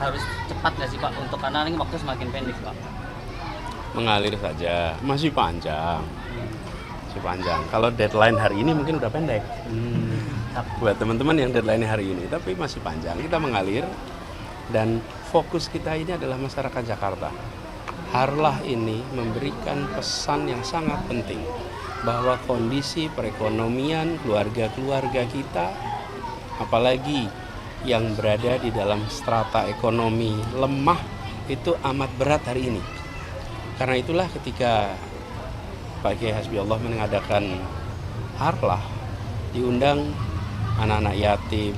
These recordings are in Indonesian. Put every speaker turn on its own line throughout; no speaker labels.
harus cepat nggak sih Pak untuk karena ini waktu semakin pendek Pak?
Mengalir saja, masih panjang. Kalau deadline hari ini mungkin udah pendek. Buat teman-teman yang deadline hari ini, tapi masih panjang. Kita mengalir dan fokus kita ini adalah masyarakat Jakarta. Harlah ini memberikan pesan yang sangat penting bahwa kondisi perekonomian keluarga-keluarga kita, apalagi yang berada di dalam strata ekonomi lemah, itu amat berat hari ini. Karena itulah ketika Pak Kiai Hasbiullah mengadakan harlah, diundang anak-anak yatim,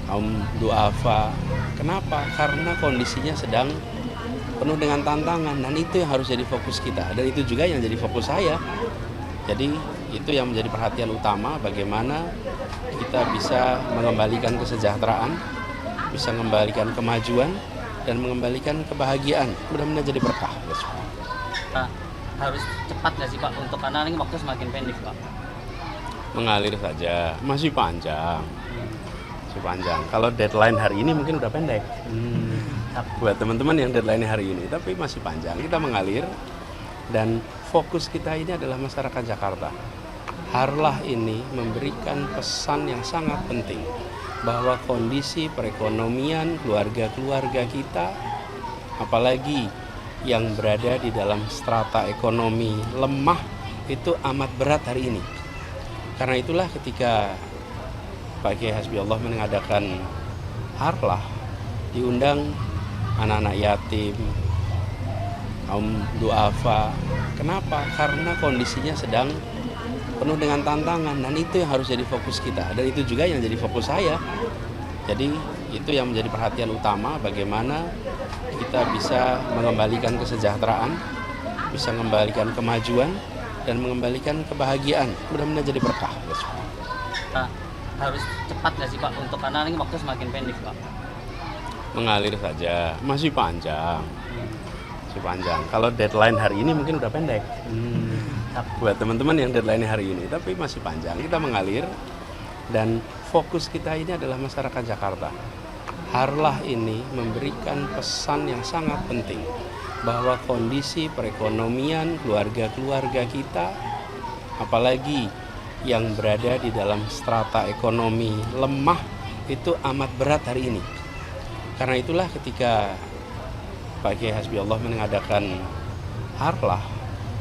kaum duafa. Kenapa? Karena kondisinya sedang penuh dengan tantangan, dan itu yang harus jadi fokus kita, dan itu juga yang jadi fokus saya. Jadi itu yang menjadi perhatian utama, bagaimana kita bisa mengembalikan kesejahteraan, bisa mengembalikan kemajuan, dan mengembalikan kebahagiaan. Mudah-mudahan jadi berkah.
Pak, harus cepat nggak sih Pak untuk karena ini waktu semakin pendek Pak?
Mengalir saja, masih panjang. Kalau deadline hari ini mungkin udah pendek. Buat teman-teman yang deadline hari ini, tapi masih panjang. Kita mengalir dan fokus kita ini adalah masyarakat Jakarta. Harlah ini memberikan pesan yang sangat penting bahwa kondisi perekonomian keluarga-keluarga kita, apalagi yang berada di dalam strata ekonomi lemah, itu amat berat hari ini. Karena itulah ketika Pak Kiai Hasbiullah mengadakan harlah, diundang anak-anak yatim, kaum duafa. Kenapa? Karena kondisinya sedang penuh dengan tantangan, dan itu yang harus jadi fokus kita, dan itu juga yang jadi fokus saya. Jadi itu yang menjadi perhatian utama, bagaimana kita bisa mengembalikan kesejahteraan, bisa mengembalikan kemajuan, dan mengembalikan kebahagiaan. Mudah-mudahan jadi berkah.
Pak, harus cepat nggak sih Pak untuk karena ini waktu semakin pendek Pak?
Mengalir saja, masih panjang. Kalau deadline hari ini mungkin udah pendek. Buat teman-teman yang deadline hari ini, tapi masih panjang. Kita mengalir dan fokus kita ini adalah masyarakat Jakarta. Harlah ini memberikan pesan yang sangat penting bahwa kondisi perekonomian keluarga-keluarga kita, apalagi yang berada di dalam strata ekonomi lemah, itu amat berat hari ini. Karena itulah ketika Pak Kiai Hasbiullah mengadakan harlah,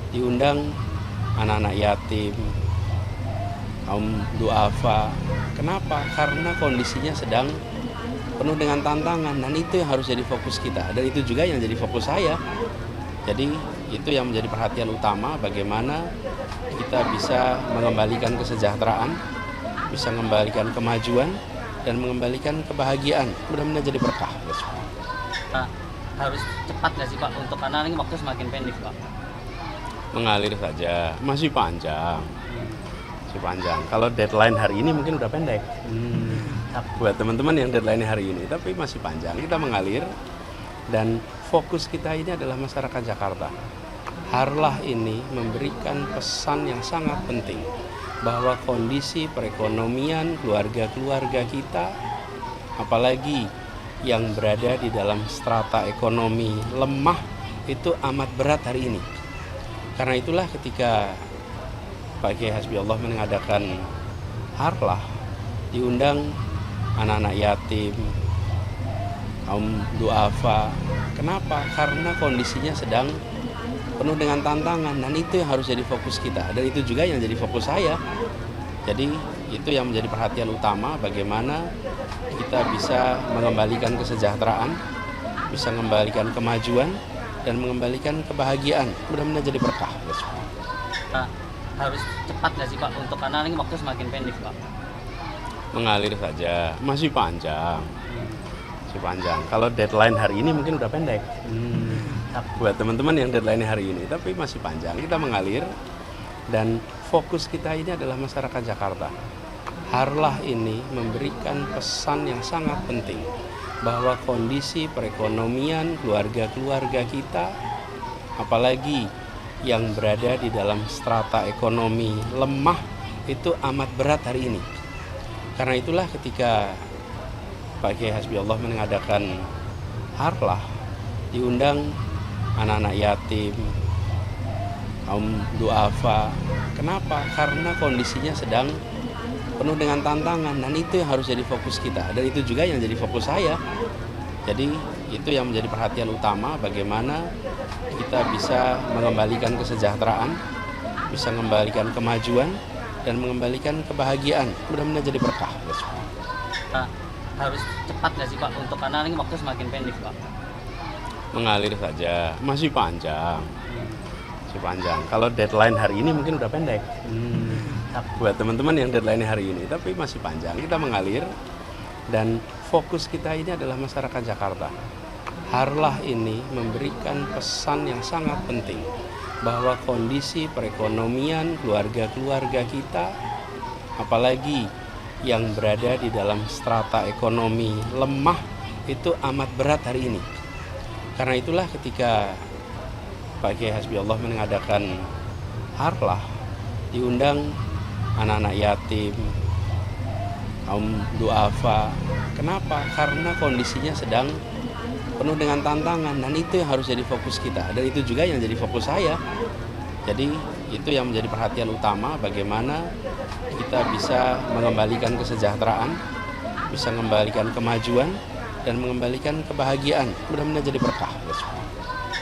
diundang anak-anak yatim, kaum duafa. Kenapa? Karena kondisinya sedang penuh dengan tantangan, dan itu yang harus jadi fokus kita, dan itu juga yang jadi fokus saya. Jadi itu yang menjadi perhatian utama, bagaimana kita bisa mengembalikan kesejahteraan, bisa mengembalikan kemajuan, dan mengembalikan kebahagiaan. Mudah-mudahan jadi berkah.
Pak, harus cepat nggak sih Pak untuk karena ini waktu semakin pendek Pak?
Mengalir saja, masih panjang. Kalau deadline hari ini mungkin udah pendek. Buat teman-teman yang deadline hari ini, tapi masih panjang. Kita mengalir dan fokus kita ini adalah masyarakat Jakarta. Harlah ini memberikan pesan yang sangat penting bahwa kondisi perekonomian keluarga-keluarga kita, apalagi yang berada di dalam strata ekonomi lemah, itu amat berat hari ini. Karena itulah ketika Pak Kiai Hasbiullah mengadakan harlah, diundang anak-anak yatim, kaum duafa. Kenapa? Karena kondisinya sedang penuh dengan tantangan, dan itu yang harus jadi fokus kita, dan itu juga yang jadi fokus saya. Jadi itu yang menjadi perhatian utama, bagaimana kita bisa mengembalikan kesejahteraan, bisa mengembalikan kemajuan, dan mengembalikan kebahagiaan. Mudah-mudahan jadi berkah.
Pak, harus cepat nggak sih Pak untuk karena ini waktu semakin pendek Pak?
Mengalir saja, masih panjang. Kalau deadline hari ini mungkin udah pendek. Buat teman-teman yang deadline hari ini, tapi masih panjang. Kita mengalir dan fokus kita ini adalah masyarakat Jakarta. Harlah ini memberikan pesan yang sangat penting bahwa kondisi perekonomian keluarga-keluarga kita, apalagi yang berada di dalam strata ekonomi lemah, itu amat berat hari ini. Karena itulah ketika Pak Kiai Hasbiullah mengadakan harlah, diundang anak-anak yatim, kaum duafa. Kenapa? Karena kondisinya sedang penuh dengan tantangan, dan itu yang harus jadi fokus kita, dan itu juga yang jadi fokus saya. Jadi itu yang menjadi perhatian utama, bagaimana kita bisa mengembalikan kesejahteraan, bisa mengembalikan kemajuan, dan mengembalikan kebahagiaan. Mudah-mudahan jadi berkah.
Pak, harus cepat nggak sih Pak untuk karena ini waktu semakin pendek Pak.
Mengalir saja, masih panjang. Kalau deadline hari ini mungkin udah pendek. Buat teman-teman yang deadline hari ini, tapi masih panjang. Kita mengalir, dan fokus kita ini adalah masyarakat Jakarta. Harlah ini memberikan pesan yang sangat penting bahwa kondisi perekonomian keluarga-keluarga kita, apalagi yang berada di dalam strata ekonomi lemah, itu amat berat hari ini. Karena itulah ketika Pak Kiai Hasbiullah mengadakan harlah, diundang anak-anak yatim, kaum duafa. Kenapa? Karena kondisinya sedang penuh dengan tantangan, dan itu yang harus jadi fokus kita, dan itu juga yang jadi fokus saya. Jadi itu yang menjadi perhatian utama, bagaimana kita bisa mengembalikan kesejahteraan, bisa mengembalikan kemajuan, dan mengembalikan kebahagiaan. Mudah-mudahan jadi berkah.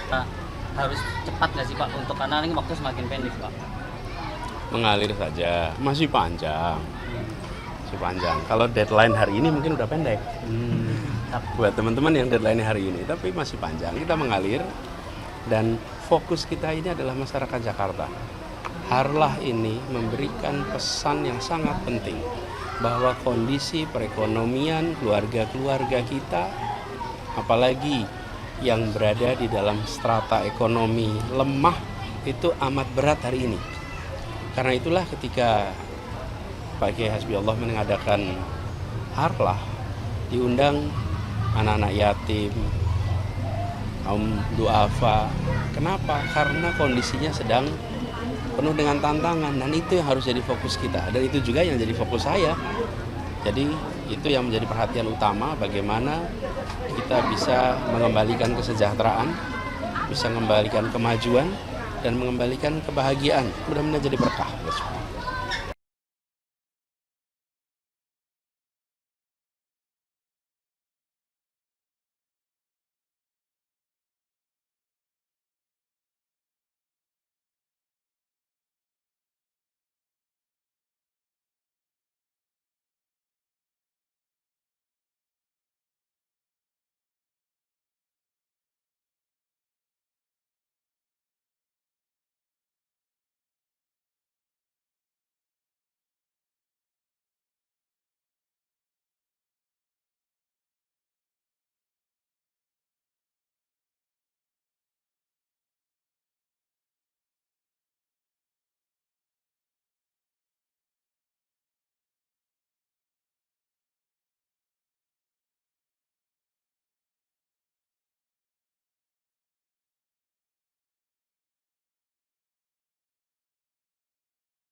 Pak, harus cepat nggak sih Pak untuk karena ini waktu semakin pendek Pak.
Mengalir saja, masih panjang. Kalau deadline hari ini mungkin udah pendek. Buat teman-teman yang deadline hari ini, tapi masih panjang. Kita mengalir, dan fokus kita ini adalah masyarakat Jakarta. Harlah ini memberikan pesan yang sangat penting bahwa kondisi perekonomian keluarga-keluarga kita, apalagi yang berada di dalam strata ekonomi lemah, itu amat berat hari ini. Karena itulah ketika Pak Kiai Hasbiullah mengadakan harlah, diundang anak-anak yatim, kaum duafa. Kenapa? Karena kondisinya sedang penuh dengan tantangan, dan itu yang harus jadi fokus kita, dan itu juga yang jadi fokus saya. Jadi itu yang menjadi perhatian utama, bagaimana kita bisa mengembalikan kesejahteraan, bisa mengembalikan kemajuan, dan mengembalikan kebahagiaan. Mudah-mudahan jadi berkah.